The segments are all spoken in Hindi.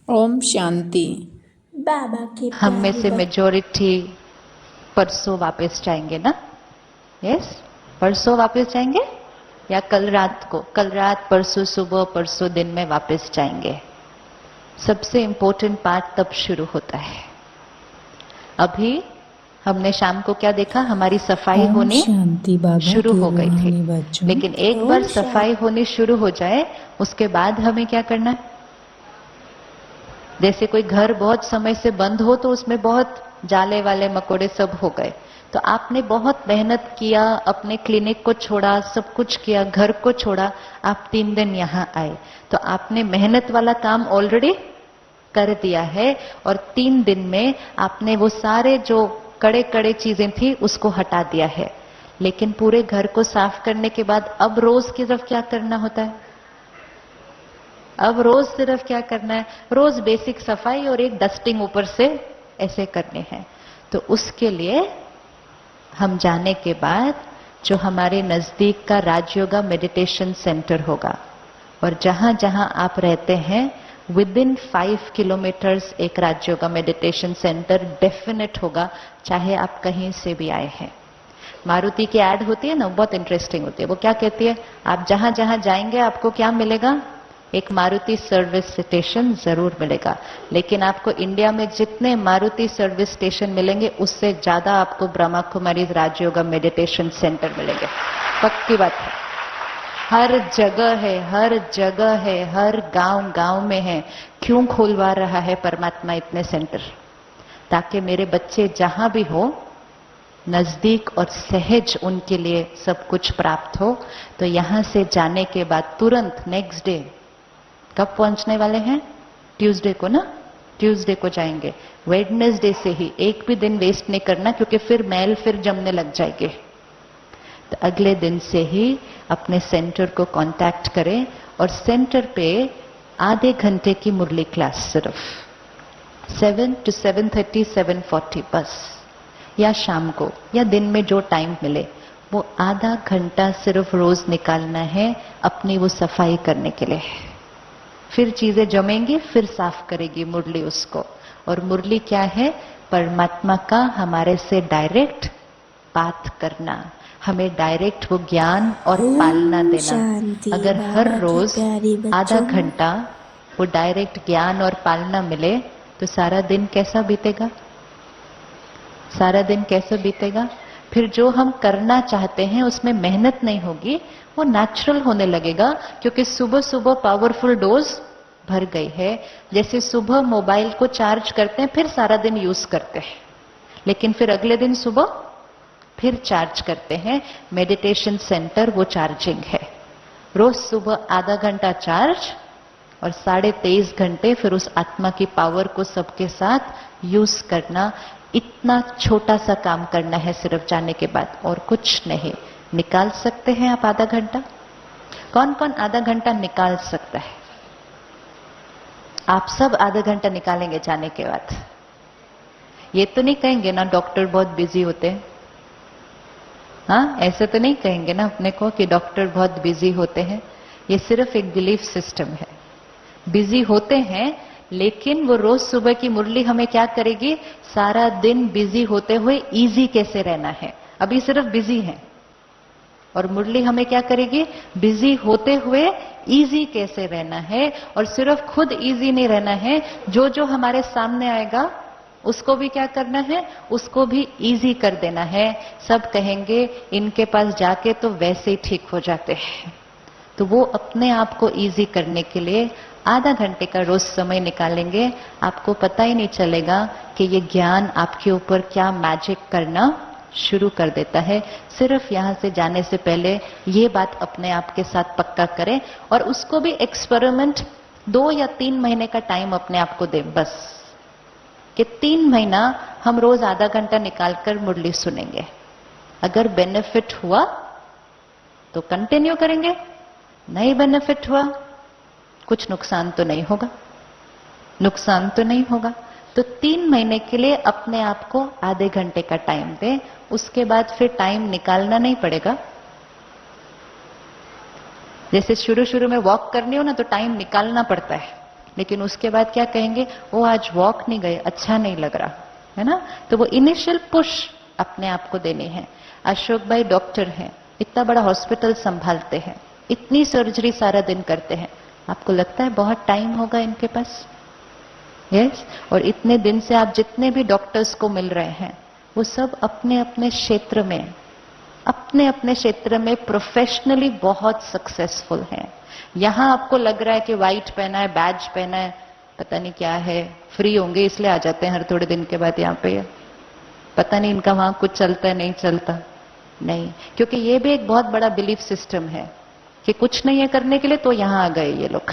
ओम शांति। बाबा के हम में प्यारे से मेजॉरिटी परसों वापस जाएंगे ना? यस, परसों वापस जाएंगे या कल रात को? कल रात, परसों सुबह, परसों दिन में वापस जाएंगे। सबसे इंपॉर्टेंट पार्ट तब शुरू होता है। अभी हमने शाम को क्या देखा? हमारी सफाई ओम होनी शांति बाबा शुरू के हो गई थी, रूहानी बच्चों। लेकिन एक बार ओम सफाई होनी शुरू हो जाए उसके बाद हमें क्या करना है? जैसे कोई घर बहुत समय से बंद हो तो उसमें बहुत जाले वाले मकोड़े सब हो गए, तो आपने बहुत मेहनत किया, अपने क्लिनिक को छोड़ा, सब कुछ किया, घर को छोड़ा, आप 3 दिन यहाँ आए, तो आपने मेहनत वाला काम ऑलरेडी कर दिया है और 3 दिन में आपने वो सारे जो कड़े कड़े चीजें थी उसको हटा दिया है। लेकिन पूरे घर को साफ करने के बाद अब रोज की तरफ क्या करना होता है? अब रोज सिर्फ क्या करना है? रोज बेसिक सफाई और एक डस्टिंग ऊपर से ऐसे करने हैं। तो उसके लिए हम जाने के बाद जो हमारे नजदीक का राजयोगा मेडिटेशन सेंटर होगा और जहां जहां आप रहते हैं विद इन 5 किलोमीटर्स एक राजयोगा मेडिटेशन सेंटर डेफिनेट होगा, चाहे आप कहीं से भी आए हैं। मारुति की एड होती है ना, बहुत इंटरेस्टिंग होती है। वो क्या कहती है? आप जहां जहां जाएंगे आपको क्या मिलेगा? एक मारुति सर्विस स्टेशन जरूर मिलेगा। लेकिन आपको इंडिया में जितने मारुति सर्विस स्टेशन मिलेंगे उससे ज्यादा आपको ब्रह्मा कुमारी राजयोगा मेडिटेशन सेंटर मिलेंगे, पक्की बात है। हर जगह है, हर जगह है, हर गांव गांव में है। क्यों खुलवा रहा है परमात्मा इतने सेंटर? ताकि मेरे बच्चे जहां भी हो नजदीक और सहज उनके लिए सब कुछ प्राप्त हो। तो यहां से जाने के बाद तुरंत नेक्स्ट डे, कब पहुंचने वाले हैं? ट्यूसडे को ना, ट्यूसडे को जाएंगे। वेडनेसडे से ही एक भी दिन वेस्ट नहीं करना, क्योंकि फिर मैल फिर जमने लग जाएंगे। तो अगले दिन से ही अपने सेंटर को कांटेक्ट करें और सेंटर पे आधे घंटे की मुरली क्लास, सिर्फ 7 to 7:30, 7:40 बस, या शाम को या दिन में जो टाइम मिले वो आधा घंटा सिर्फ रोज निकालना है अपनी वो सफाई करने के लिए। फिर चीजें जमेंगी, फिर साफ करेगी मुरली उसको। और मुरली क्या है? परमात्मा का हमारे से डायरेक्ट बात करना, हमें डायरेक्ट वो ज्ञान और पालना ओम देना। शांति अगर हर बाबा के रोज प्यारे आधा बच्चों। घंटा वो डायरेक्ट ज्ञान और पालना मिले तो सारा दिन कैसा बीतेगा? सारा दिन कैसे बीतेगा? फिर जो हम करना चाहते हैं उसमें मेहनत नहीं होगी, वो नेचुरल होने लगेगा, क्योंकि सुबह सुबह पावरफुल डोज भर गई है। जैसे सुबह मोबाइल को चार्ज करते हैं फिर सारा दिन यूज करते हैं, लेकिन फिर अगले दिन सुबह फिर चार्ज करते हैं। मेडिटेशन सेंटर वो चार्जिंग है। रोज सुबह आधा घंटा चार्ज और 23.5 घंटे फिर उस आत्मा की पावर को सबके साथ यूज करना। इतना छोटा सा काम करना है सिर्फ जाने के बाद, और कुछ नहीं। निकाल सकते हैं आप आधा घंटा? कौन कौन आधा घंटा निकाल सकता है? आप सब आधा घंटा निकालेंगे जाने के बाद? ये तो नहीं कहेंगे ना डॉक्टर बहुत बिजी होते हैं? हाँ, ऐसे तो नहीं कहेंगे ना अपने को कि डॉक्टर बहुत बिजी होते हैं? ये सिर्फ एक बिलीफ सिस्टम है। बिजी होते हैं, लेकिन वो रोज सुबह की मुरली हमें क्या करेगी? सारा दिन बिजी होते हुए इजी कैसे रहना है। अभी सिर्फ बिजी है, और मुरली हमें क्या करेगी? बिजी होते हुए इजी कैसे रहना है। और सिर्फ खुद इजी नहीं रहना है, जो जो हमारे सामने आएगा उसको भी क्या करना है? उसको भी इजी कर देना है। सब कहेंगे इनके पास जाके तो वैसे ही ठीक हो जाते हैं। तो वो अपने आप को इजी करने के लिए आधा घंटे का रोज समय निकालेंगे। आपको पता ही नहीं चलेगा कि ये ज्ञान आपके ऊपर क्या मैजिक करना शुरू कर देता है। सिर्फ यहां से जाने से पहले ये बात अपने आप के साथ पक्का करें, और उसको भी एक्सपेरिमेंट 2 या 3 महीने का टाइम अपने आप को दें बस, कि 3 महीना हम रोज आधा घंटा निकालकर मुरली सुनेंगे। अगर बेनिफिट हुआ तो कंटिन्यू करेंगे, नहीं बेनिफिट हुआ, कुछ नुकसान तो नहीं होगा, नुकसान तो नहीं होगा। तो 3 महीने के लिए अपने आप को आधे घंटे का टाइम दें। उसके बाद फिर टाइम निकालना नहीं पड़ेगा। जैसे शुरू शुरू में वॉक करनी हो ना तो टाइम निकालना पड़ता है, लेकिन उसके बाद क्या कहेंगे, वो आज वॉक नहीं गए, अच्छा नहीं लग रहा है ना। तो वो इनिशियल पुश अपने आप को देनी है। अशोक भाई डॉक्टर हैं, इतना बड़ा हॉस्पिटल संभालते हैं, इतनी सर्जरी सारा दिन करते हैं, आपको लगता है बहुत टाइम होगा इनके पास? यस। और इतने दिन से आप जितने भी डॉक्टर्स को मिल रहे हैं वो सब अपने अपने क्षेत्र में, अपने अपने क्षेत्र में प्रोफेशनली बहुत सक्सेसफुल हैं। यहां आपको लग रहा है कि व्हाइट पहना है, बैज पहना है, पता नहीं क्या है, फ्री होंगे इसलिए आ जाते हैं हर थोड़े दिन के बाद यहाँ पे, पता नहीं इनका वहां कुछ चलता है नहीं चलता, नहीं, क्योंकि ये भी एक बहुत बड़ा बिलीफ सिस्टम है कि कुछ नहीं है करने के लिए तो यहां आ गए ये लोग।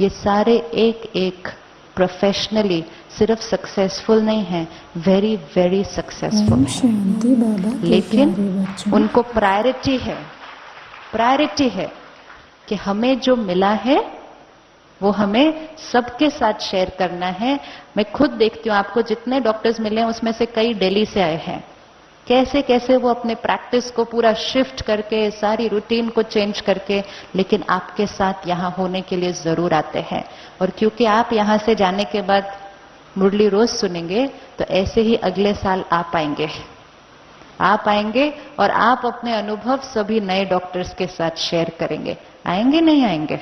ये सारे एक एक प्रोफेशनली सिर्फ सक्सेसफुल नहीं है, वेरी वेरी सक्सेसफुल है, लेकिन उनको प्रायोरिटी है कि हमें जो मिला है वो हमें सबके साथ शेयर करना है। मैं खुद देखती हूँ, आपको जितने डॉक्टर्स मिले हैं उसमें से कई दिल्ली से आए हैं, कैसे कैसे वो अपने प्रैक्टिस को पूरा शिफ्ट करके, सारी रूटीन को चेंज करके, लेकिन आपके साथ यहां होने के लिए जरूर आते हैं। और क्योंकि आप यहां से जाने के बाद मुरली रोज सुनेंगे, तो ऐसे ही अगले साल आप आएंगे और आप अपने अनुभव सभी नए डॉक्टर्स के साथ शेयर करेंगे। आएंगे नहीं आएंगे?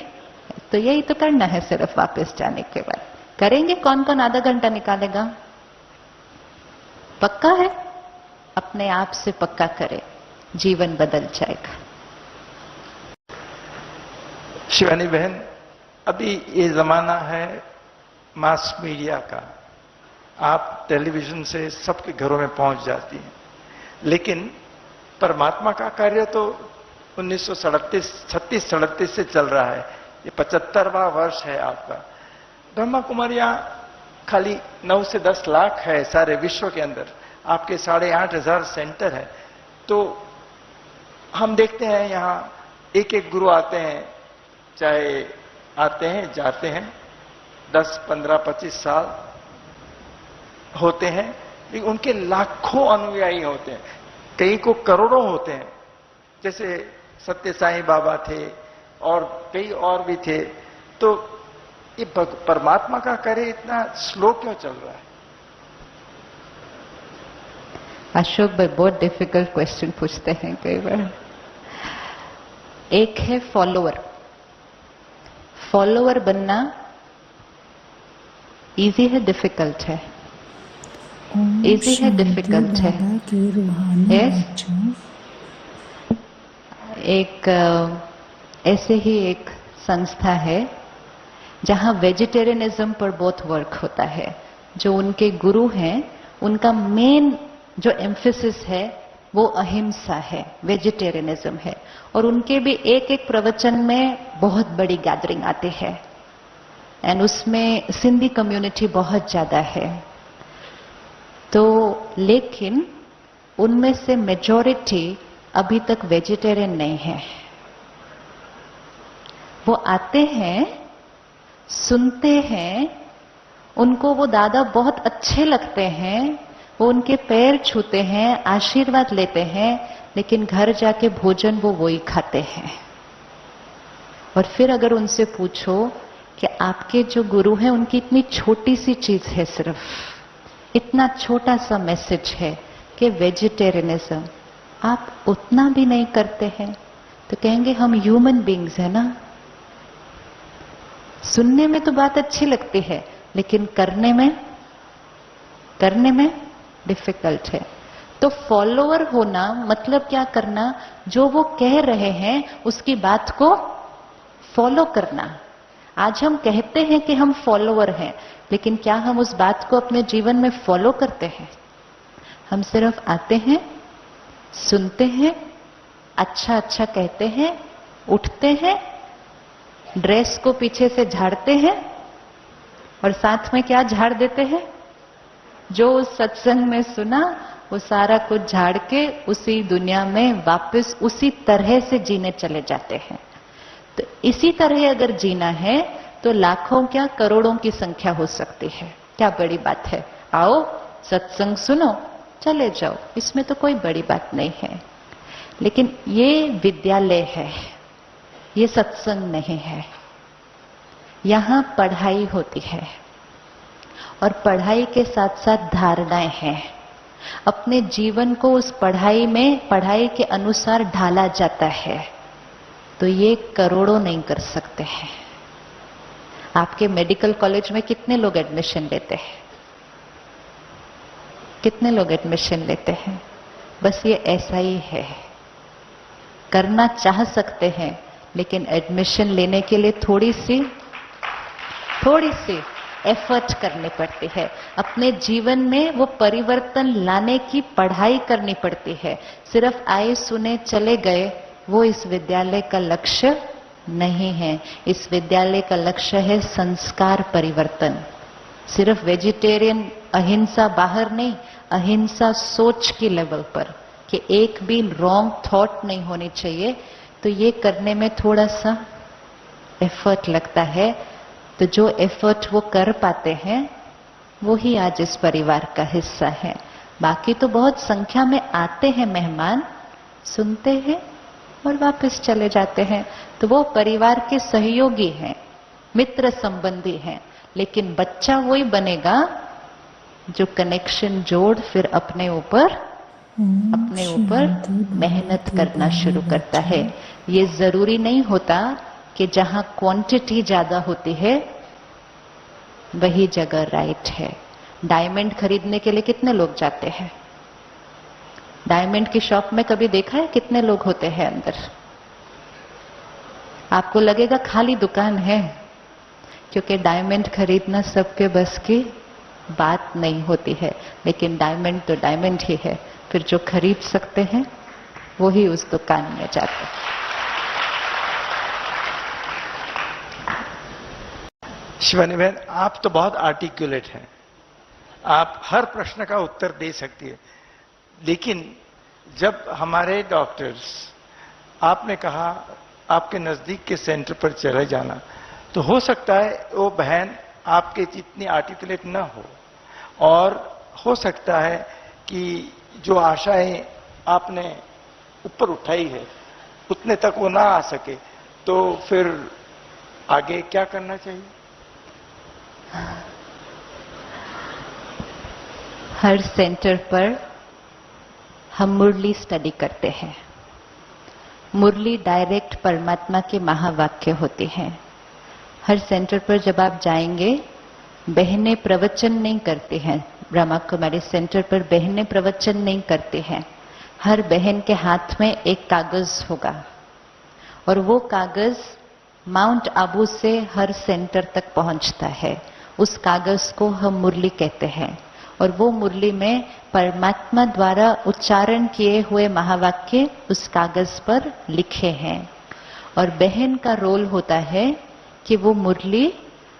तो यही तो करना है, सिर्फ वापस जाने के बाद करेंगे। कौन कौन आधा घंटा निकालेगा? पक्का है? अपने आप से पक्का करें, जीवन बदल जाएगा। शिवानी बहन, अभी ये जमाना है मास मीडिया का, आप टेलीविजन से सबके घरों में पहुंच जाती हैं, लेकिन परमात्मा का कार्य तो 1936 से चल रहा है, ये 75वां वर्ष है आपका। ब्रह्मा कुमारियां खाली 9 से 10 लाख है सारे विश्व के अंदर, आपके 8,500 सेंटर है। तो हम देखते हैं यहाँ एक एक गुरु आते हैं, चाहे आते हैं जाते हैं, 10, 15, 25 साल होते हैं, लेकिन उनके लाखों अनुयायी होते हैं, कई को करोड़ों होते हैं, जैसे सत्य साईं बाबा थे और कई और भी थे। तो ये परमात्मा का कार्य इतना स्लो क्यों चल रहा है? अशोक भाई बहुत डिफिकल्ट क्वेश्चन पूछते हैं कई बार। एक है फॉलोअर बनना इजी है डिफिकल्ट है? इजी है डिफिकल्ट है? यस। एक ऐसे ही एक संस्था है जहां वेजिटेरियनिज्म पर बहुत वर्क होता है। जो उनके गुरु हैं उनका मेन जो एम्फेसिस है वो अहिंसा है, वेजिटेरियनिज्म है, और उनके भी एक एक प्रवचन में बहुत बड़ी गैदरिंग आती है, एंड उसमें सिंधी कम्युनिटी बहुत ज्यादा है। तो लेकिन उनमें से मेजॉरिटी अभी तक वेजिटेरियन नहीं है। वो आते हैं, सुनते हैं, उनको वो दादा बहुत अच्छे लगते हैं, वो उनके पैर छूते हैं, आशीर्वाद लेते हैं, लेकिन घर जाके भोजन वो वही खाते हैं। और फिर अगर उनसे पूछो कि आपके जो गुरु हैं उनकी इतनी छोटी सी चीज है, सिर्फ इतना छोटा सा मैसेज है कि वेजिटेरियनिज्म, आप उतना भी नहीं करते हैं, तो कहेंगे हम ह्यूमन बींग्स है ना। सुनने में तो बात अच्छी लगती है, लेकिन करने में डिफिकल्ट है। तो फॉलोअर होना मतलब क्या करना? जो वो कह रहे हैं उसकी बात को फॉलो करना। आज हम कहते हैं कि हम फॉलोअर हैं, लेकिन क्या हम उस बात को अपने जीवन में फॉलो करते हैं? हम सिर्फ आते हैं, सुनते हैं, अच्छा अच्छा कहते हैं, उठते हैं, ड्रेस को पीछे से झाड़ते हैं, और साथ में क्या झाड़ देते हैं? जो उस सत्संग में सुना वो सारा कुछ झाड़ के उसी दुनिया में वापस उसी तरह से जीने चले जाते हैं। तो इसी तरह अगर जीना है तो लाखों क्या करोड़ों की संख्या हो सकती है। क्या बड़ी बात है? आओ सत्संग सुनो, चले जाओ, इसमें तो कोई बड़ी बात नहीं है। लेकिन ये विद्यालय है, ये सत्संग नहीं है। यहाँ पढ़ाई होती है और पढ़ाई के साथ साथ धारणाएं हैं। अपने जीवन को उस पढ़ाई में, पढ़ाई के अनुसार ढाला जाता है। तो ये करोड़ों नहीं कर सकते हैं। आपके मेडिकल कॉलेज में कितने लोग एडमिशन लेते हैं? कितने लोग एडमिशन लेते हैं? बस ये ऐसा ही है। करना चाह सकते हैं, लेकिन एडमिशन लेने के लिए थोड़ी सी एफर्ट करनी पड़ती है। अपने जीवन में वो परिवर्तन लाने की पढ़ाई करनी पड़ती है। सिर्फ आए सुने चले गए, वो इस विद्यालय का लक्ष्य नहीं है। इस विद्यालय का लक्ष्य है संस्कार परिवर्तन। सिर्फ वेजिटेरियन अहिंसा बाहर नहीं, अहिंसा सोच की लेवल पर, कि एक भी रॉन्ग थॉट नहीं होनी चाहिए। तो ये करने में थोड़ा सा एफर्ट लगता है। तो जो एफर्ट वो कर पाते हैं, वो ही आज इस परिवार का हिस्सा है। बाकी तो बहुत संख्या में आते हैं मेहमान, सुनते हैं और वापस चले जाते हैं। तो वो परिवार के सहयोगी हैं, मित्र संबंधी हैं। लेकिन बच्चा वही बनेगा जो कनेक्शन जोड़ फिर अपने ऊपर मेहनत करना शुरू करता है। ये जरूरी नहीं होता कि जहां क्वांटिटी ज्यादा होती है वही जगह राइट है। डायमंड खरीदने के लिए कितने लोग जाते हैं? डायमंड की शॉप में कभी देखा है कितने लोग होते हैं अंदर? आपको लगेगा खाली दुकान है, क्योंकि डायमंड खरीदना सबके बस की बात नहीं होती है। लेकिन डायमंड तो डायमंड ही है। फिर जो खरीद सकते हैं वो ही उस दुकान में जाते हैं। शिवानी बहन, आप तो बहुत आर्टिकुलेट हैं, आप हर प्रश्न का उत्तर दे सकती है। लेकिन जब हमारे डॉक्टर्स, आपने कहा आपके नजदीक के सेंटर पर चले जाना, तो हो सकता है वो बहन आपके जितनी आर्टिकुलेट न हो, और हो सकता है कि जो आशाएं आपने ऊपर उठाई है उतने तक वो ना आ सके। तो फिर आगे क्या करना चाहिए? हर सेंटर पर हम मुरली स्टडी करते हैं। मुरली डायरेक्ट परमात्मा के महावाक्य होते हैं। हर सेंटर पर जब आप जाएंगे, बहनें प्रवचन नहीं करते हैं। ब्रह्मा कुमारी सेंटर पर बहनें प्रवचन नहीं करते हैं। हर बहन के हाथ में एक कागज होगा, और वो कागज माउंट आबू से हर सेंटर तक पहुंचता है। उस कागज को हम मुरली कहते हैं, और वो मुरली में परमात्मा द्वारा उच्चारण किए हुए महावाक्य उस कागज पर लिखे हैं। और बहन का रोल होता है कि वो मुरली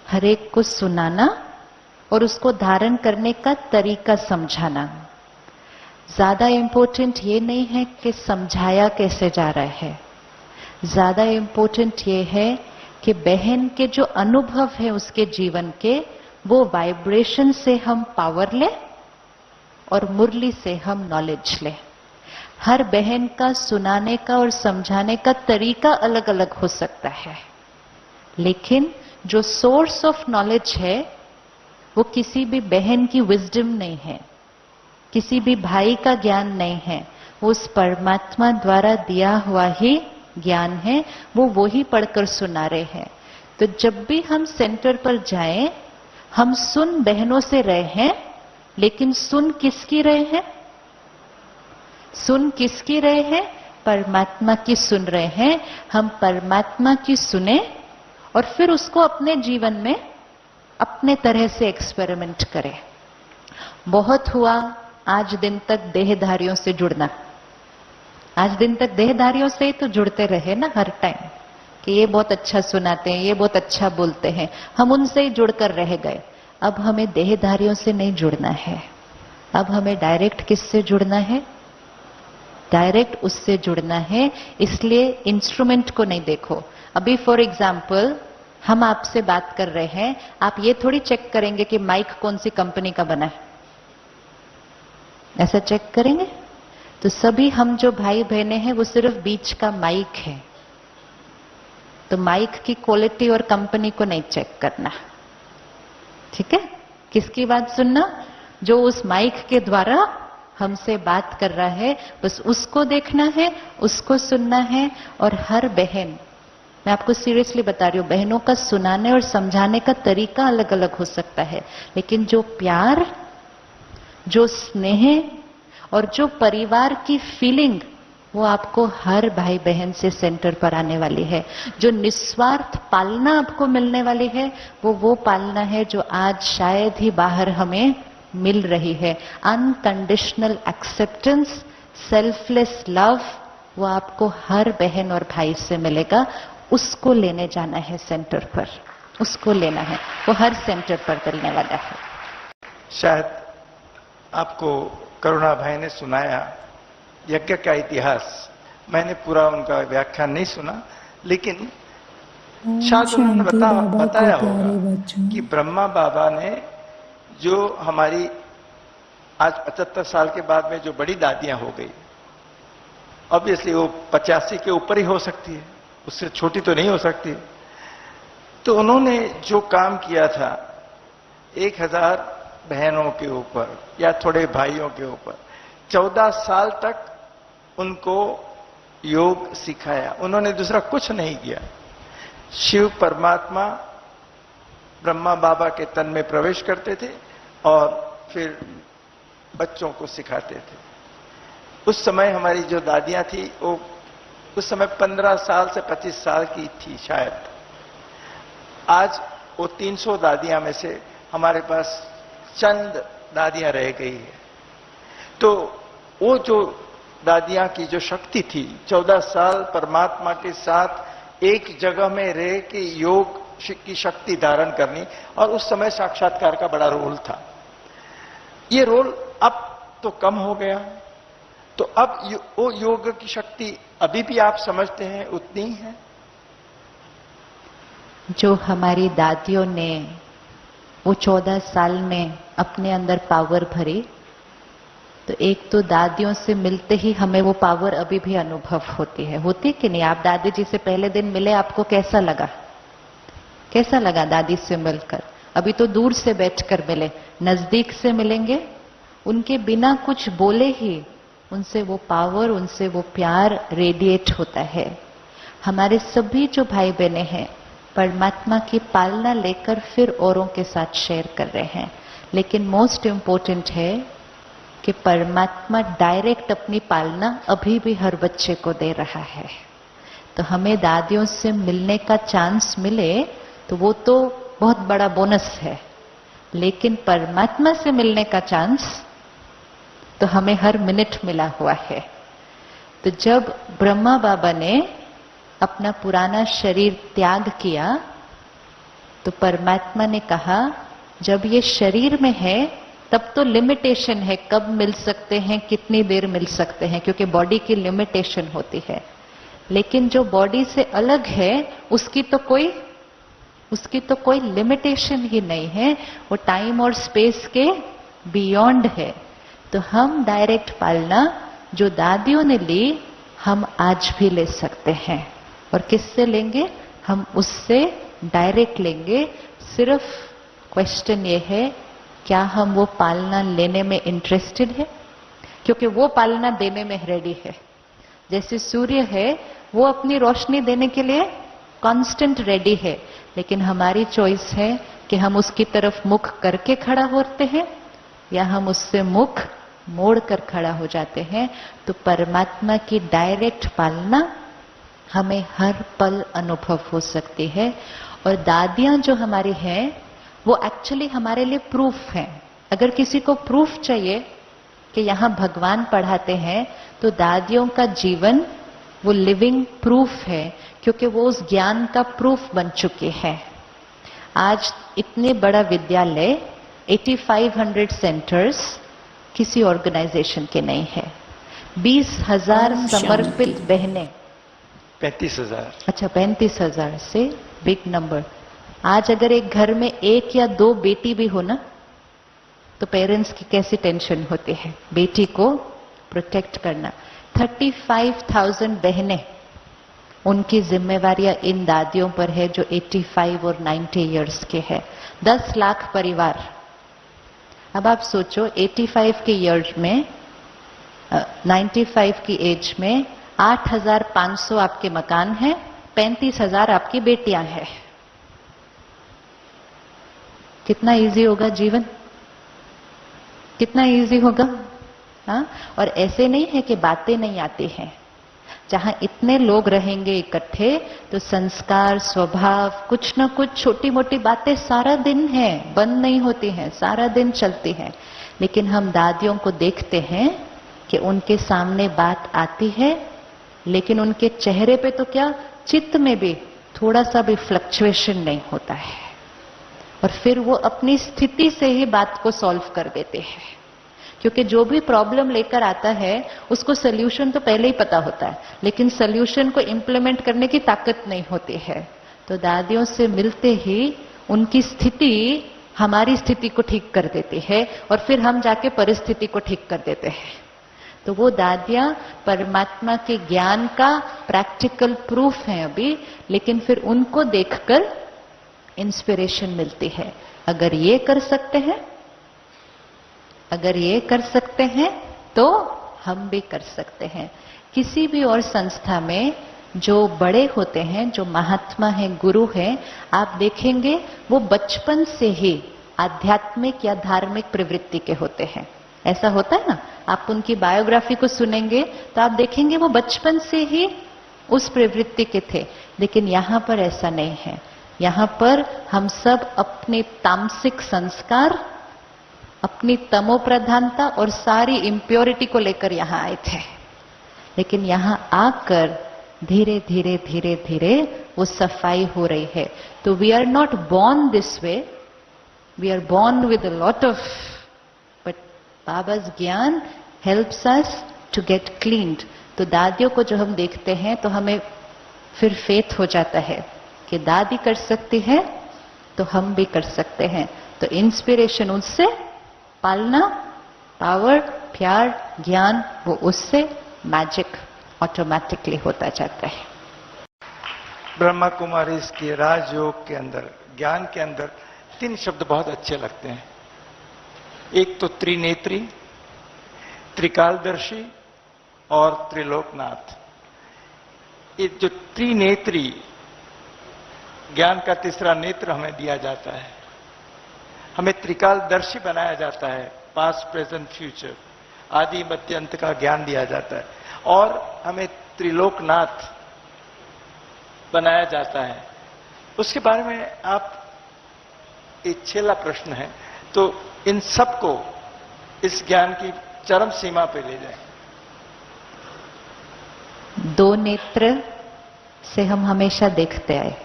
हरेक को सुनाना और उसको धारण करने का तरीका समझाना। ज्यादा इंपॉर्टेंट ये नहीं है कि समझाया कैसे जा रहा है, ज्यादा इंपॉर्टेंट ये है कि बहन के जो अनुभव है उसके जीवन के, वो वाइब्रेशन से हम पावर लें और मुरली से हम नॉलेज लें। हर बहन का सुनाने का और समझाने का तरीका अलग अलग हो सकता है, लेकिन जो सोर्स ऑफ नॉलेज है वो किसी भी बहन की विजडम नहीं है, किसी भी भाई का ज्ञान नहीं है, वो उस परमात्मा द्वारा दिया हुआ ही ज्ञान है। वो ही पढ़कर सुना रहे हैं। तो जब भी हम सेंटर पर जाएं, हम सुन बहनों से रहे हैं, लेकिन सुन किसकी रहे हैं? सुन किसकी रहे हैं? परमात्मा की सुन रहे हैं। हम परमात्मा की सुने और फिर उसको अपने जीवन में अपने तरह से एक्सपेरिमेंट करें। बहुत हुआ आज दिन तक देहधारियों से जुड़ना। आज दिन तक देहधारियों से ही तो जुड़ते रहे ना हर टाइम, कि ये बहुत अच्छा सुनाते हैं, ये बहुत अच्छा बोलते हैं, हम उनसे ही जुड़कर रह गए। अब हमें देहधारियों से नहीं जुड़ना है। अब हमें डायरेक्ट किससे जुड़ना है? डायरेक्ट उससे जुड़ना है। इसलिए इंस्ट्रूमेंट को नहीं देखो। अभी फॉर एग्जाम्पल हम आपसे बात कर रहे हैं, आप ये थोड़ी चेक करेंगे कि माइक कौन सी कंपनी का बना है, ऐसा चेक करेंगे? तो सभी हम जो भाई बहनें हैं वो सिर्फ बीच का माइक है। तो माइक की क्वालिटी और कंपनी को नहीं चेक करना, ठीक है? किसकी बात सुनना? जो उस माइक के द्वारा हमसे बात कर रहा है, बस उसको देखना है, उसको सुनना है। और हर बहन, मैं आपको सीरियसली बता रही हूं, बहनों का सुनाने और समझाने का तरीका अलग अलग हो सकता है, लेकिन जो प्यार, जो स्नेह और जो परिवार की फीलिंग, वो आपको हर भाई बहन से सेंटर पर आने वाली है। जो निस्वार्थ पालना आपको मिलने वाली है, वो पालना है जो आज शायद ही बाहर हमें मिल रही है। अनकंडीशनल एक्सेप्टेंस, सेल्फलेस लव, वो आपको हर बहन और भाई से मिलेगा। उसको लेने जाना है सेंटर पर, उसको लेना है, वो हर सेंटर पर मिलने वाला है। शायद आपको करुणा भाई ने सुनाया यज्ञ का इतिहास, मैंने पूरा उनका व्याख्यान नहीं सुना, लेकिन शायद उन्होंने बताया होगा कि ब्रह्मा बाबा ने जो हमारी आज 75 साल के बाद में जो बड़ी दादियां हो गई, ऑब्वियसली वो 85 के ऊपर ही हो सकती है, उससे छोटी तो नहीं हो सकती। तो उन्होंने जो काम किया था 1000 बहनों के ऊपर या थोड़े भाइयों के ऊपर, 14 साल तक उनको योग सिखाया। उन्होंने दूसरा कुछ नहीं किया। शिव परमात्मा ब्रह्मा बाबा के तन में प्रवेश करते थे और फिर बच्चों को सिखाते थे। उस समय हमारी जो दादियां थी, वो उस समय 15 साल से 25 साल की थी शायद। आज वो 300 दादियां में से हमारे पास चंद दादियां रह गई है। तो वो जो दादियां की जो शक्ति थी, 14 साल परमात्मा के साथ एक जगह में रह के योग की शक्ति धारण करनी, और उस समय साक्षात्कार का बड़ा रोल था। ये रोल अब तो कम हो गया। तो अब वो योग की शक्ति अभी भी आप समझते हैं उतनी ही है? जो हमारी दादियों ने वो 14 साल में अपने अंदर पावर भरी, तो एक तो दादियों से मिलते ही हमें वो पावर अभी भी अनुभव होती कि नहीं? आप दादी जी से पहले दिन मिले, आपको कैसा लगा? कैसा लगा दादी से मिलकर? अभी तो दूर से बैठकर मिले, नजदीक से मिलेंगे, उनके बिना कुछ बोले ही उनसे वो पावर, उनसे वो प्यार रेडिएट होता है। हमारे सभी जो भाई बहने हैं परमात्मा की पालना लेकर फिर औरों के साथ शेयर कर रहे हैं, लेकिन मोस्ट इंपॉर्टेंट है कि परमात्मा डायरेक्ट अपनी पालना अभी भी हर बच्चे को दे रहा है। तो हमें दादियों से मिलने का चांस मिले तो वो तो बहुत बड़ा बोनस है, लेकिन परमात्मा से मिलने का चांस तो हमें हर मिनट मिला हुआ है। तो जब ब्रह्मा बाबा ने अपना पुराना शरीर त्याग किया, तो परमात्मा ने कहा जब ये शरीर में है तब तो लिमिटेशन है, कब मिल सकते हैं, कितनी देर मिल सकते हैं, क्योंकि बॉडी की लिमिटेशन होती है। लेकिन जो बॉडी से अलग है उसकी तो कोई लिमिटेशन ही नहीं है, वो टाइम और स्पेस के बियॉन्ड है। तो हम डायरेक्ट पालना जो दादियों ने ली, हम आज भी ले सकते हैं। और किससे लेंगे? हम उससे डायरेक्ट लेंगे। सिर्फ क्वेश्चन ये है, क्या हम वो पालना लेने में इंटरेस्टेड है? क्योंकि वो पालना देने में रेडी है। जैसे सूर्य है, वो अपनी रोशनी देने के लिए कांस्टेंट रेडी है, लेकिन हमारी चॉइस है कि हम उसकी तरफ मुख करके खड़ा होते हैं या हम उससे मुख मोड़ कर खड़ा हो जाते हैं। तो परमात्मा की डायरेक्ट पालना हमें हर पल अनुभव हो सकती है। और दादियां जो हमारी हैं वो एक्चुअली हमारे लिए प्रूफ है। अगर किसी को प्रूफ चाहिए कि यहां भगवान पढ़ाते हैं, तो दादियों का जीवन वो लिविंग प्रूफ है, क्योंकि वो उस ज्ञान का प्रूफ बन चुके हैं। आज इतने बड़ा विद्यालय 8500 सेंटर्स किसी ऑर्गेनाइजेशन के नहीं है। 20,000 समर्पित बहनें, 35,000। अच्छा 35,000 से बिग नंबर। आज अगर एक घर में 1 या 2 बेटी भी हो ना, तो पेरेंट्स की कैसी टेंशन होती है बेटी को प्रोटेक्ट करना। 35,000 बहनें उनकी जिम्मेवारियां इन दादियों पर है जो 85 और 90 इयर्स के हैं। 10 लाख परिवार। अब आप सोचो 85 के ईयर में 95 की एज में 8,500 आपके मकान हैं, 35,000 आपकी बेटियां हैं। कितना इजी होगा जीवन, कितना इजी होगा। हाँ, और ऐसे नहीं है कि बातें नहीं आती हैं। जहां इतने लोग रहेंगे इकट्ठे तो संस्कार, स्वभाव, कुछ ना कुछ छोटी मोटी बातें सारा दिन हैं, बंद नहीं होती हैं, सारा दिन चलती हैं। लेकिन हम दादियों को देखते हैं कि उनके सामने बात आती है, लेकिन उनके चेहरे पे तो क्या, चित्त में भी थोड़ा सा भी फ्लक्चुएशन नहीं होता है, और फिर वो अपनी स्थिति से ही बात को सॉल्व कर देते हैं। क्योंकि जो भी प्रॉब्लम लेकर आता है उसको सोल्यूशन तो पहले ही पता होता है, लेकिन सोल्यूशन को इंप्लीमेंट करने की ताकत नहीं होती है। तो दादियों से मिलते ही उनकी स्थिति हमारी स्थिति को ठीक कर देती है, और फिर हम जाके परिस्थिति को ठीक कर देते हैं। तो वो दादियां परमात्मा के ज्ञान का प्रैक्टिकल प्रूफ हैं अभी, लेकिन फिर उनको देखकर इंस्पिरेशन मिलती है। अगर ये कर सकते हैं, अगर ये कर सकते हैं तो हम भी कर सकते हैं। किसी भी और संस्था में जो बड़े होते हैं, जो महात्मा हैं, गुरु हैं, आप देखेंगे वो बचपन से ही आध्यात्मिक या धार्मिक प्रवृत्ति के होते हैं। ऐसा होता है ना, आप उनकी बायोग्राफी को सुनेंगे तो आप देखेंगे वो बचपन से ही उस प्रवृत्ति के थे। लेकिन यहां पर ऐसा नहीं है। यहां पर हम सब अपने तामसिक संस्कार, अपनी तमो प्रधानता और सारी इम्प्योरिटी को लेकर यहां आए थे। लेकिन यहां आकर धीरे धीरे धीरे धीरे वो सफाई हो रही है। तो we are not born this way, we are born with a lot of, but Baba's gyan helps us to get cleaned. तो दादियों को जो हम देखते हैं तो हमें फिर फेथ हो जाता है कि दादी कर सकती है तो हम भी कर सकते हैं। तो इंस्पिरेशन उससे, पालना, पावर, प्यार, ज्ञान वो उससे, मैजिक ऑटोमेटिकली होता जाता है। ब्रह्मा कुमारी के राजयोग के अंदर, ज्ञान के अंदर 3 शब्द बहुत अच्छे लगते हैं। एक तो त्रिनेत्री, त्रिकालदर्शी और त्रिलोकनाथ। ये जो त्रिनेत्री, ज्ञान का तीसरा नेत्र हमें दिया जाता है, हमें त्रिकालदर्शी बनाया जाता है, पास्ट, प्रेजेंट, फ्यूचर, आदि मध्य अंत का ज्ञान दिया जाता है, और हमें त्रिलोकनाथ बनाया जाता है। उसके बारे में आप, एक छेला प्रश्न है, तो इन सबको इस ज्ञान की चरम सीमा पे ले जाए। 2 नेत्र से हम हमेशा देखते आए,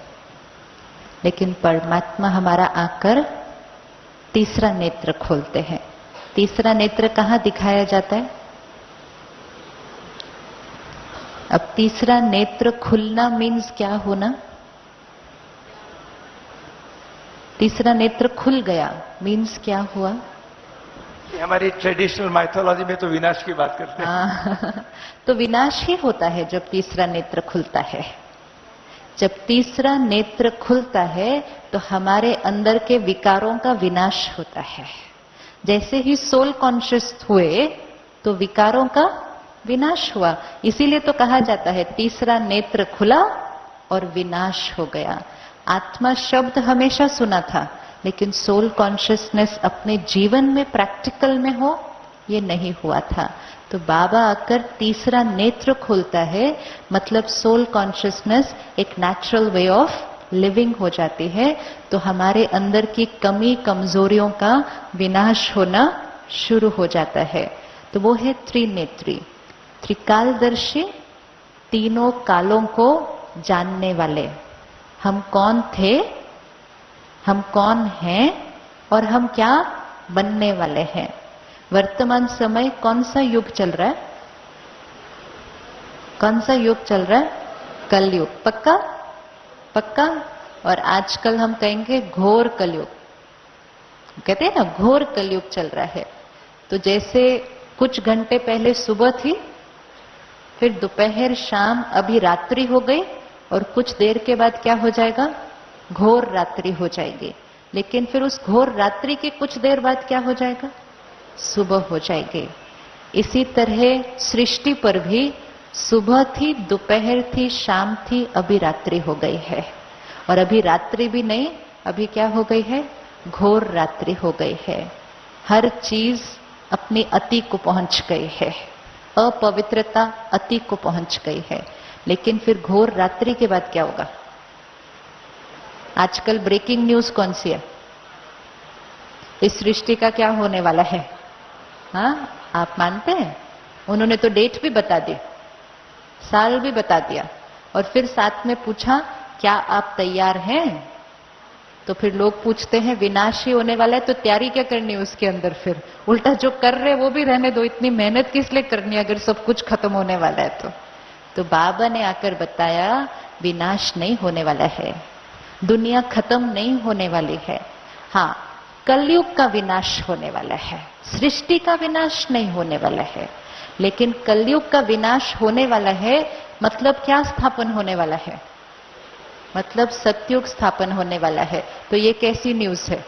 लेकिन परमात्मा हमारा आकर तीसरा नेत्र खोलते हैं। तीसरा नेत्र कहां दिखाया जाता है? अब तीसरा नेत्र खुलना मीन्स क्या होना? तीसरा नेत्र खुल गया मीन्स क्या हुआ? हमारी ट्रेडिशनल माइथोलॉजी में तो विनाश की बात करते हैं। तो विनाश ही होता है जब तीसरा नेत्र खुलता है। जब तीसरा नेत्र खुलता है तो हमारे अंदर के विकारों का विनाश होता है। जैसे ही सोल कॉन्शियस हुए तो विकारों का विनाश हुआ। इसीलिए तो कहा जाता है तीसरा नेत्र खुला और विनाश हो गया। आत्मा शब्द हमेशा सुना था, लेकिन सोल कॉन्शियसनेस अपने जीवन में प्रैक्टिकल में हो, ये नहीं हुआ था। तो बाबा आकर तीसरा नेत्र खोलता है, मतलब सोल कॉन्शियसनेस एक नेचुरल वे ऑफ लिविंग हो जाती है। तो हमारे अंदर की कमी कमजोरियों का विनाश होना शुरू हो जाता है। तो वो है त्रिनेत्री, त्रिकालदर्शी, तीनों कालों को जानने वाले। हम कौन थे, हम कौन हैं और हम क्या बनने वाले हैं। वर्तमान समय कौन सा युग चल रहा है? कौन सा युग चल रहा है? कलयुग। पक्का? पक्का? और आजकल हम कहेंगे घोर कलयुग। कहते हैं ना, घोर कलयुग चल रहा है। तो जैसे कुछ घंटे पहले सुबह थी, फिर दोपहर, शाम, अभी रात्रि हो गई, और कुछ देर के बाद क्या हो जाएगा? घोर रात्रि हो जाएगी। लेकिन फिर उस घोर रात्रि के कुछ देर बाद क्या हो जाएगा? सुबह हो जाएगी। इसी तरह सृष्टि पर भी सुबह थी, दोपहर थी, शाम थी, अभी रात्रि हो गई है। और अभी रात्रि भी नहीं, अभी क्या हो गई है? घोर रात्रि हो गई है। हर चीज अपनी अति को पहुंच गई है, अपवित्रता अति को पहुंच गई है। लेकिन फिर घोर रात्रि के बाद क्या होगा? आजकल ब्रेकिंग न्यूज कौन सी है? इस सृष्टि का क्या होने वाला है? हाँ, आप मानते हैं? उन्होंने तो डेट भी बता दी, साल भी बता दिया, और फिर साथ में पूछा क्या आप तैयार हैं? तो फिर लोग पूछते हैं विनाश ही होने वाला है तो तैयारी क्या करनी है उसके अंदर? फिर उल्टा जो कर रहे वो भी रहने दो, इतनी मेहनत किस लिए करनी है अगर सब कुछ खत्म होने वाला है तो बाबा ने आकर बताया विनाश नहीं होने वाला है, दुनिया खत्म नहीं होने वाली है। हाँ, कलयुग का विनाश होने वाला है, सृष्टि का विनाश नहीं होने वाला है। लेकिन कलयुग का विनाश होने वाला है मतलब क्या स्थापन होने वाला है? मतलब सतयुग स्थापन होने वाला है। तो ये कैसी न्यूज है?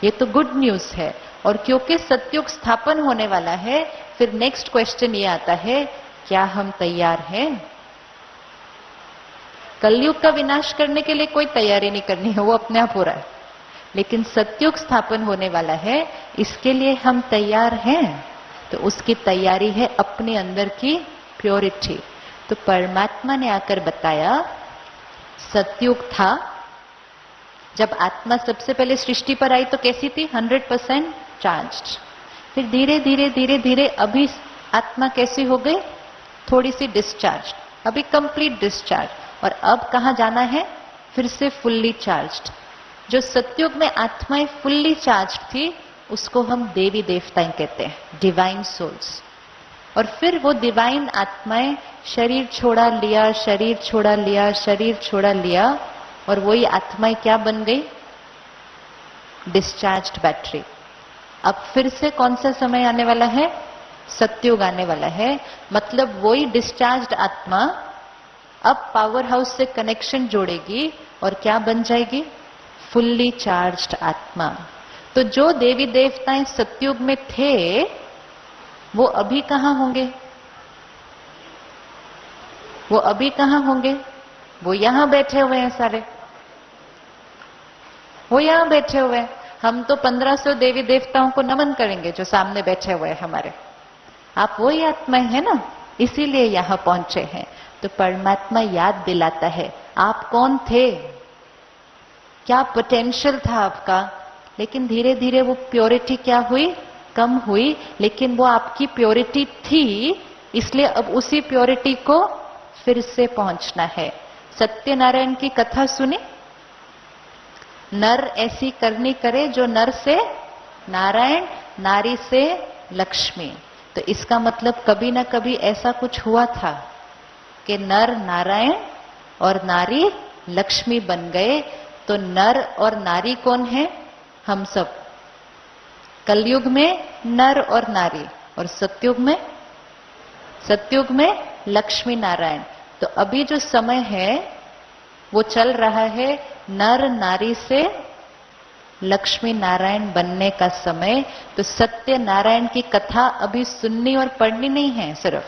ये तो गुड न्यूज है। और क्योंकि सतयुग स्थापन होने वाला है, फिर नेक्स्ट क्वेश्चन ये आता है क्या हम तैयार हैं? कलयुग का विनाश करने के लिए कोई तैयारी नहीं करनी है, वो अपने आप हो रहा है। लेकिन सतयुग स्थापन होने वाला है, इसके लिए हम तैयार हैं। तो उसकी तैयारी है अपने अंदर की प्योरिटी। तो परमात्मा ने आकर बताया सतयुग था जब आत्मा सबसे पहले सृष्टि पर आई तो कैसी थी? 100% चार्ज्ड। फिर धीरे धीरे धीरे धीरे अभी आत्मा कैसी हो गई? थोड़ी सी डिस्चार्ज, अभी कंप्लीट डिस्चार्ज। और अब कहां जाना है? फिर से फुल्ली चार्ज्ड। जो सतयुग में आत्माएं फुल्ली चार्ज थी उसको हम देवी देवताएं कहते हैं, डिवाइन सोल्स। और फिर वो डिवाइन आत्माएं शरीर छोड़ा लिया, शरीर छोड़ा लिया, शरीर छोड़ा लिया, और वही आत्माएं क्या बन गई? Discharged battery. अब फिर से कौन सा समय आने वाला है? सतयुग आने वाला है। मतलब वही डिस्चार्ज्ड आत्मा अब पावर हाउस से कनेक्शन जोड़ेगी और क्या बन जाएगी? फुल्ली चार्ज्ड आत्मा। तो जो देवी देवताएं सतयुग में थे वो अभी कहां होंगे? वो अभी कहां होंगे? वो यहां बैठे हुए हैं सारे, वो यहां बैठे हुए हैं। हम तो 1500 देवी देवताओं को नमन करेंगे जो सामने बैठे हुए हैं हमारे। आप वही आत्माएं हैं ना, इसीलिए यहां पहुंचे हैं। तो परमात्मा याद दिलाता है आप कौन थे, क्या पोटेंशियल था आपका। लेकिन धीरे धीरे वो प्योरिटी क्या हुई? कम हुई। लेकिन वो आपकी प्योरिटी थी, इसलिए अब उसी प्योरिटी को फिर से पहुंचना है। सत्यनारायण की कथा सुनी? नर ऐसी करनी करे जो नर से नारायण, नारी से लक्ष्मी। तो इसका मतलब कभी ना कभी ऐसा कुछ हुआ था कि नर नारायण और नारी लक्ष्मी बन गए। तो नर और नारी कौन है? हम सब। कलयुग में नर और नारी, और सतयुग में लक्ष्मी नारायण। तो अभी जो समय है वो चल रहा है नर नारी से लक्ष्मी नारायण बनने का समय। तो सत्य नारायण की कथा अभी सुननी और पढ़नी नहीं है सिर्फ,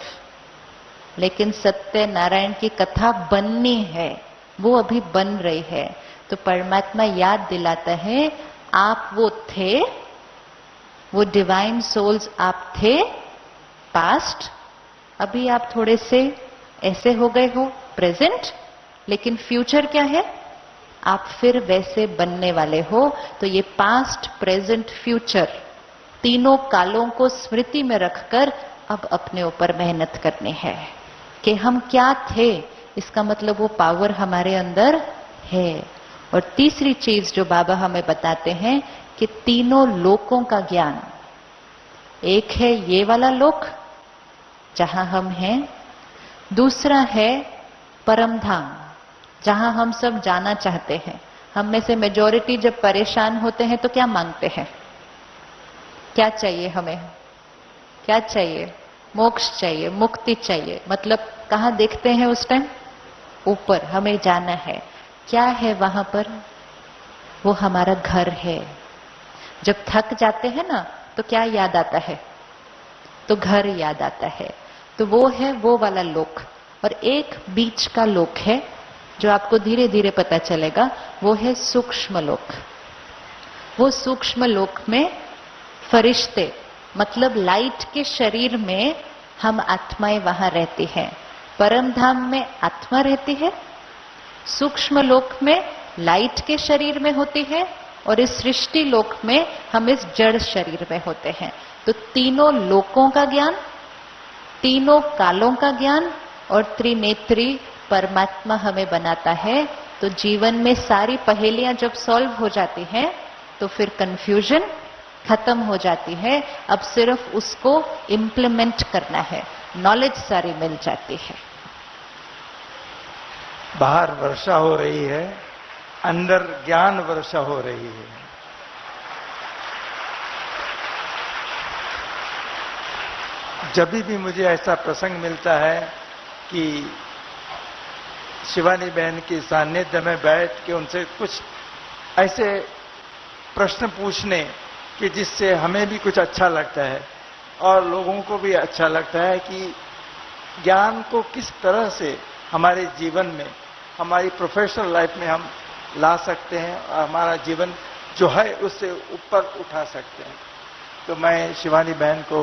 लेकिन सत्य नारायण की कथा बननी है, वो अभी बन रही है। तो परमात्मा याद दिलाता है आप वो थे, वो डिवाइन सोल्स आप थे पास्ट, अभी आप थोड़े से ऐसे हो गए हो प्रेजेंट, लेकिन फ्यूचर क्या है? आप फिर वैसे बनने वाले हो। तो ये पास्ट, प्रेजेंट, फ्यूचर तीनों कालों को स्मृति में रखकर अब अपने ऊपर मेहनत करनी है कि हम क्या थे। इसका मतलब वो पावर हमारे अंदर है। और तीसरी चीज जो बाबा हमें बताते हैं कि तीनों लोकों का ज्ञान, एक है ये वाला लोक जहां हम हैं, दूसरा है परम धाम जहां हम सब जाना चाहते हैं। हम में से मेजॉरिटी जब परेशान होते हैं तो क्या मांगते हैं? क्या चाहिए हमें? क्या चाहिए? मोक्ष चाहिए, मुक्ति चाहिए। मतलब कहां देखते हैं उस टाइम? ऊपर हमें जाना है। क्या है वहां पर? वो हमारा घर है। जब थक जाते हैं ना तो क्या याद आता है? तो घर याद आता है। तो वो है वो वाला लोक। और एक बीच का लोक है जो आपको धीरे धीरे पता चलेगा, वो है सूक्ष्म लोक। वो सूक्ष्म लोक में फरिश्ते, मतलब लाइट के शरीर में हम आत्माएं वहां रहती हैं। परम धाम में आत्मा रहती है, सूक्ष्म लोक में लाइट के शरीर में होती है, और इस सृष्टि लोक में हम इस जड़ शरीर में होते हैं। तो तीनों लोकों का ज्ञान, तीनों कालों का ज्ञान और त्रिनेत्री परमात्मा हमें बनाता है। तो जीवन में सारी पहेलियां जब सॉल्व हो जाती हैं तो फिर कंफ्यूजन खत्म हो जाती है। अब सिर्फ उसको इम्प्लीमेंट करना है, नॉलेज सारी मिल जाती है। बाहर वर्षा हो रही है, अंदर ज्ञान वर्षा हो रही है। जब भी मुझे ऐसा प्रसंग मिलता है कि शिवानी बहन की सानिध्य में बैठ के उनसे कुछ ऐसे प्रश्न पूछने कि जिससे हमें भी कुछ अच्छा लगता है और लोगों को भी अच्छा लगता है कि ज्ञान को किस तरह से हमारे जीवन में, हमारी प्रोफेशनल लाइफ में हम ला सकते हैं और हमारा जीवन जो है उससे ऊपर उठा सकते हैं। तो मैं शिवानी बहन को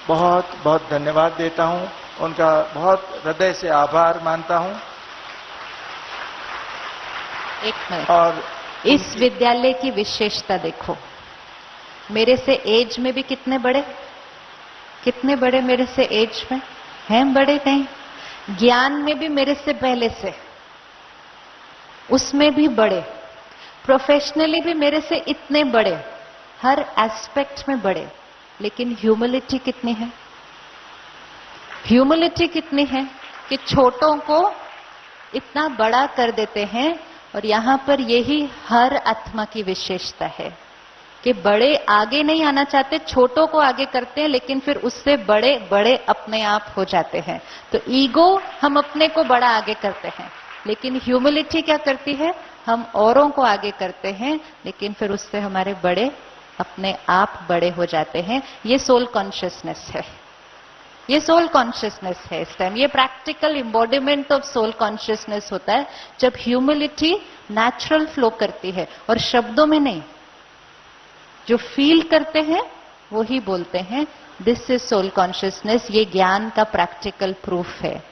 बहुत बहुत धन्यवाद देता हूं, उनका बहुत हृदय से आभार मानता हूं। एक मिनट, और इस विद्यालय की विशेषता देखो, मेरे से एज में भी कितने बड़े मेरे से एज में हैं, बड़े नहीं, ज्ञान में भी मेरे से पहले से, उसमें भी बड़े, प्रोफेशनली भी मेरे से इतने बड़े, हर एस्पेक्ट में बड़े। लेकिन ह्यूमिलिटी कितनी है? ह्यूमिलिटी कितनी है कि छोटों को इतना बड़ा कर देते हैं। और यहां पर यही हर आत्मा की विशेषता है कि बड़े आगे नहीं आना चाहते, छोटों को आगे करते हैं, लेकिन फिर उससे बड़े बड़े अपने आप हो जाते हैं। तो ईगो, हम अपने को बड़ा आगे करते हैं, लेकिन ह्यूमिलिटी क्या करती है? हम औरों को आगे करते हैं, लेकिन फिर उससे हमारे बड़े अपने आप बड़े हो जाते हैं। ये सोल कॉन्शियसनेस है, ये सोल कॉन्शियसनेस है इस टाइम। ये practical embodiment of soul consciousness होता है जब ह्यूमिलिटी नेचुरल फ्लो करती है और शब्दों में नहीं, जो फील करते हैं वो ही बोलते हैं। This is soul consciousness. ये ज्ञान का प्रैक्टिकल प्रूफ है।